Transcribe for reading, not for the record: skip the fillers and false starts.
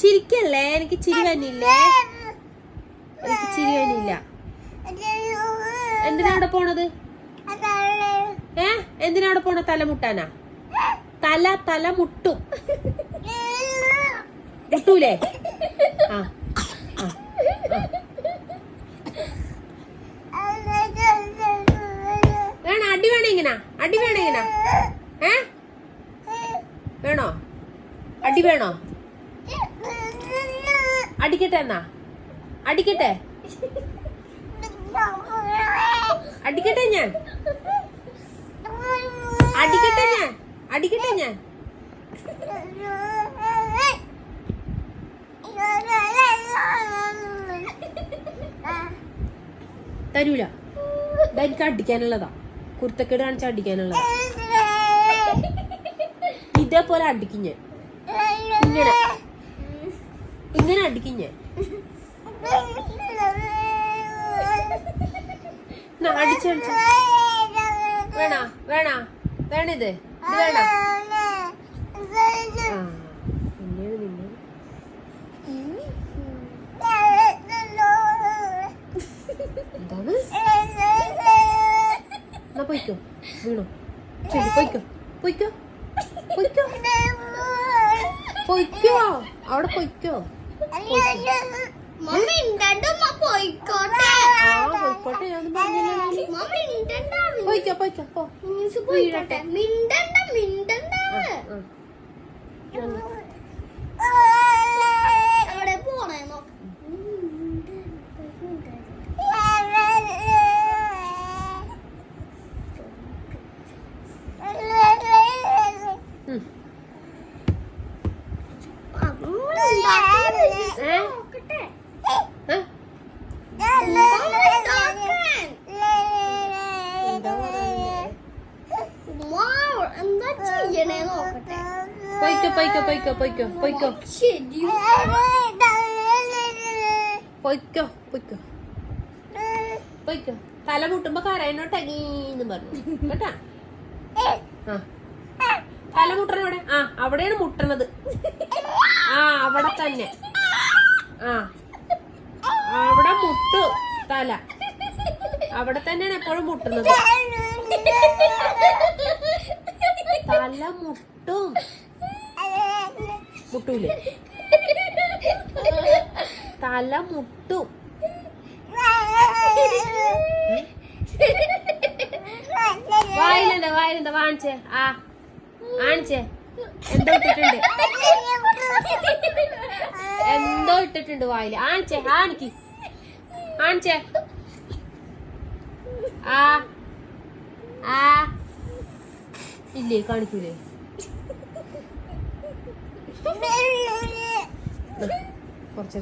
ചിരിക്കല്ലേ, എനിക്ക് ചിരി വന്നില്ലേ, എനിക്ക് ചിരി വന്നില്ല. എന്തിനാ അവിടെ പോണത്? എന്തിനാ അവിടെ പോണ? തല മുട്ടാനാ? തല മുട്ടും. മുട്ടൂലേ? ആ വേണോ? അടി വേണോ ഇങ്ങനെ? അടി വേണോ ഇങ്ങനെ? വേണോ? അടി വേണോ? അടിക്കട്ടെ എന്നാ? അടിക്കട്ടെ? അടിക്കട്ടെ ഞാൻ? അടിക്കട്ടെ ഞാൻ? അടിക്കട്ടെ ഞാൻ? തരൂല. എനിക്ക് അടിക്കാനുള്ളതാ, കുരുത്തക്കേട് കാണിച്ച അടിക്കാനുള്ളതാ. ഇതേപോലെ അടിക്കും ഞാൻ, ഇങ്ങനെ ഇങ്ങനെ അടിക്കും ഞാൻ. അടിച്ച വേണോ? വേണോ? വേണിത്? ഇത് വേണോ? എന്താണ്? എന്നാ പൊയ്ക്കോ, വീണോ? ശരി, പൊയ്ക്കോ പൊയ്ക്കോ പൊയ്ക്കോ പൊയ്ക്കോ, അവിടെ പൊയ്ക്കോ. പോയിക്കോട്ടെ, ഞാൻ പോയിക്കോ പോയിക്കോ പോ. പൊയ്ക്കോ പൊയ്ക്കോ പൊയ്ക്കോ പൊയ്ക്കോ പൊയ്ക്കോ പൊയ്ക്കോ പൊയ്ക്കോ പൊയ്ക്കോ. തല മുട്ടുമ്പോ കരയണോ ടങ്ങീന്ന് പറഞ്ഞു കേട്ടാ. തല മുട്ടണവിടെ? അവിടെയാണ് മുട്ടണത്. അവിടെ തന്നെ. അവിടെ മുട്ടു തല, അവിടെ തന്നെയാണ് എപ്പോഴും മുട്ടുന്നത്. തല മുട്ടും. മുട്ടൂലേ? തല മുട്ടും. വായിലെന്താ? വായിലെന്താ? കാണിച്ചേ. കാണിച്ചേ. എന്തോ ഇട്ടിട്ടുണ്ട്, എന്തോ ഇട്ടിട്ടുണ്ട് വായില്. കാണിച്ചേ, കാണിക്ക്, കാണിച്ചേ. ഇല്ലേ? കാണിക്കൂലേ? കുറച്ച്